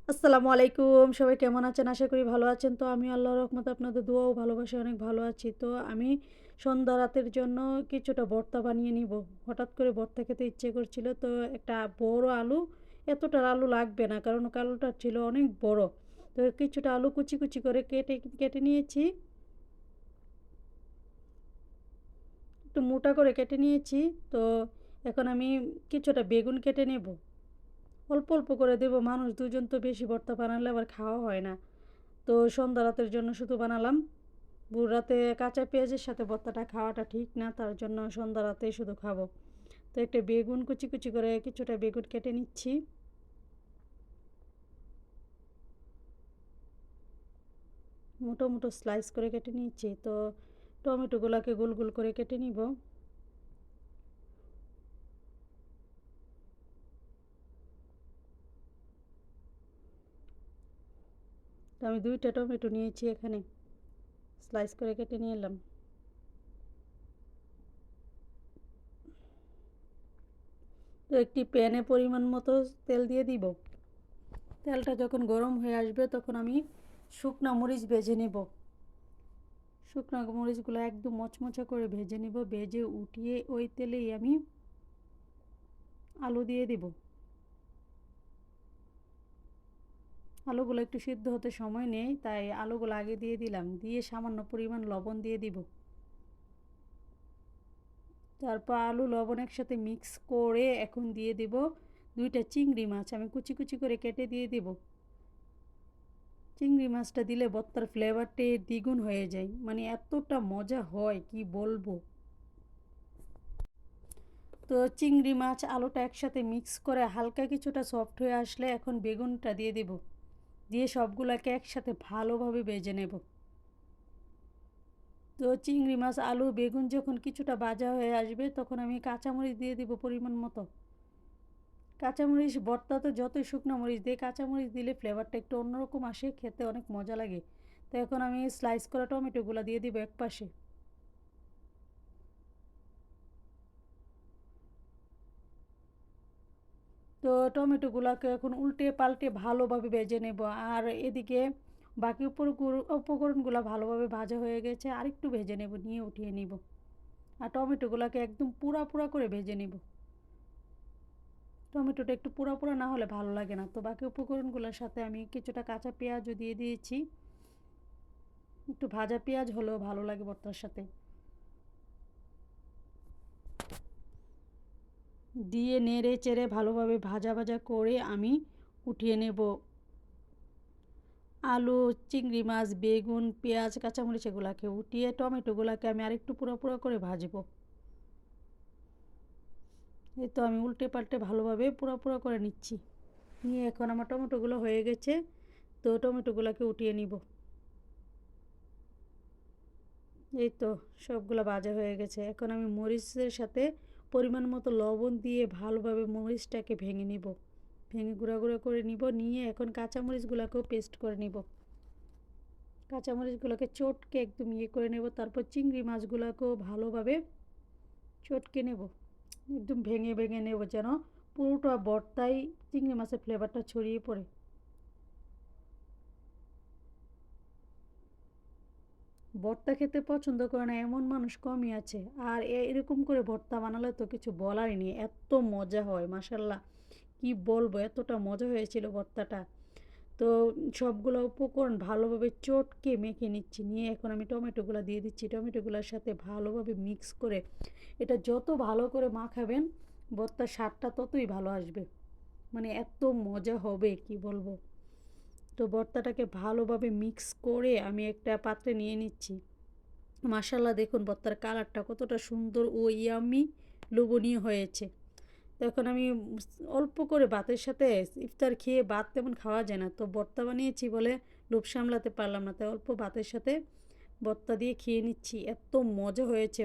আসসালামু আলাইকুম। সবাই কেমন আছেন? আশা করি ভালো আছেন। তো আমি আল্লাহর রহমতে আপনাদের দোয়া ও ভালোবাসায় অনেক ভালো আছি। তো আমি সন্ধ্যা রাতের জন্য কিছুটা ভর্তা বানিয়ে নিব। হঠাৎ করে ভর্তা খেতে ইচ্ছে করছিল। তো একটা বড় আলু, এতটা আলু লাগবে না কারণ আলুটা ছিল অনেক বড়। তো কিছুটা আলু কুচি, কুচি করে কেটে কেটে নিয়েছি। একটু মোটা করে কেটে নিয়েছি। তো এখন আমি কিছুটা বেগুন কেটে নেব। অল্প, অল্প করে দেব। মানুষ ২ জন, তো বেশি ভর্তা বানালে আবার খাওয়া হয় না। তো সন্ধ্যা রাতের জন্য শুধু বানালাম। ভোর রাতে কাঁচা পেঁয়াজের সাথে ভর্তাটা খাওয়াটা ঠিক না, তার জন্য সন্ধ্যা রাতেই শুধু খাবো। তো একটা বেগুন কুচি কুচি করে কিছুটা বেগুন কেটে নিচ্ছি। মোটো মোটো স্লাইস করে কেটে নিচ্ছি। তো টমেটোগুলোকে গোল গোল করে কেটে নিব। তো আমি ২টা টমেটো নিয়েছি এখানে, স্লাইস করে কেটে নিয়ে এলাম। তো একটি প্যানে পরিমাণ মতো তেল দিয়ে দিব। তেলটা যখন গরম হয়ে আসবে তখন আমি শুকনা মরিচ ভেজে নেব। শুকনো মরিচগুলো একদম মচমচে করে ভেজে নিব। ভেজে উঠিয়ে ওই তেলেই আমি আলু দিয়ে দিব। আলুগুলো একটু সিদ্ধ হতে সময় নেই, তাই আলুগুলো আগে দিয়ে দিলাম। দিয়ে সামান্য পরিমাণ লবণ দিয়ে দিব। তারপর আলু লবণ একসাথে মিক্স করে এখন দিয়ে দিব ২টা চিংড়ি মাছ আমি কুচি কুচি করে কেটে দিয়ে দিব। চিংড়ি মাছটা দিলে ভর্তার ফ্লেভারটা দ্বিগুণ হয়ে যায়, মানে এতটা মজা হয় কি বলবো। তো চিংড়ি মাছ আলুটা একসাথে মিক্স করে হালকা কিছুটা সফট হয়ে আসলে এখন বেগুনটা দিয়ে দেব। দিয়ে সবগুলোকে একসাথে ভালোভাবে ভেজে নেব। তো চিংড়ি মাছ আলু বেগুন যখন কিছুটা ভাজা হয়ে আসবে তখন আমি কাঁচামরিচ দিয়ে দিব পরিমাণ মতো। কাঁচামরিচ ভর্তা তো যতই শুকনো মরিচ দিয়ে কাঁচামরিচ দিলে ফ্লেভারটা একটু অন্যরকম আসে, খেতে অনেক মজা লাগে। তো এখন আমি স্লাইস করা টমেটোগুলো দিয়ে দিব এক পাশে। তো টমেটোগুলোকে এখন উল্টে পাল্টে ভালোভাবে ভেজে নেব। আর এদিকে বাকি উপকরণগুলো ভালোভাবে ভাজা হয়ে গেছে, আরেকটু ভেজে নেব, নিয়ে উঠিয়ে নিব। আর টমেটোগুলোকে একদম পুরা পুরা করে ভেজে নেব। টমেটোটা একটু পোড়া পোড়া না হলে ভালো লাগে না। তো বাকি উপকরণগুলোর সাথে আমি কিছুটা কাঁচা পেঁয়াজও দিয়ে দিয়েছি। একটু ভাজা পেঁয়াজ হলেও ভালো লাগে ভর্তার সাথে। দিয়ে নেড়ে চেড়ে ভালোভাবে ভাজা ভাজা করে আমি উঠিয়ে নেব। আলু, চিংড়ি মাছ, বেগুন, পেঁয়াজ, কাঁচামরিচ এগুলাকে উঠিয়ে টমেটোগুলোকে আমি আরেকটু পোড়া পোড়া করে ভাজবো। এই তো আমি উল্টে পাল্টে ভালোভাবে পোড়া পোড়া করে নিচ্ছি। নিয়ে এখন আমার টমেটোগুলো হয়ে গেছে। তো টমেটোগুলোকে উঠিয়ে নিব। এই তো সবগুলো ভাজা হয়ে গেছে। এখন আমি মরিচের সাথে পরিমাণ মতো লবণ দিয়ে ভালোভাবে মরিচটাকে ভেঙে নিব। ভেঙে গুঁড়া গুঁড়া করে নিব। নিয়ে এখন কাঁচামরিচগুলোকেও পেস্ট করে নিব। কাঁচামরিচগুলোকে চটকে একদম করে নেব। তারপর চিংড়ি মাছগুলোকেও ভালোভাবে চটকে নেব। একদম ভেঙে ভেঙে নেব যেন পুরোটা ভর্তায় চিংড়ি মাছের ফ্লেভারটা ছড়িয়ে পড়ে। ভর্তা খেতে পছন্দ করে না এমন মানুষ কমই আছে। আর এরকম করে ভর্তা বানালে তো কিছু বলারই নেই, এত মজা হয় মাশাল্লাহ। কি বলবো, এতটা মজা হয়েছিল ভর্তাটা। তো সবগুলো উপকরণ ভালোভাবে চটকে মেখে নিচ্ছি। নিয়ে এখন আমি টমেটোগুলো দিয়ে দিচ্ছি। টমেটোগুলোর সাথে ভালোভাবে মিক্স করে এটা যত ভালো করে মাখাবেন ভর্তার স্বাদটা ততই ভালো আসবে। মানে এত মজা হবে কি বলবো। তো ভর্তাটাকে ভালোভাবে মিক্স করে আমি একটা পাত্রে নিয়ে নিচ্ছি। মাশাল্লাহ দেখুন ভর্তার কালারটা কতটা সুন্দর ও ইয়াম্মি, লোভনীয় হয়েছে। তো এখন আমি অল্প করে ভাতের সাথে, ইফতার খেয়ে ভাত তেমন খাওয়া যায় না, তো ভর্তা বানিয়েছি বলে লোভ সামলাতে পারলাম না, তাই অল্প ভাতের সাথে ভর্তা দিয়ে খেয়ে নিচ্ছি। এত মজা হয়েছে।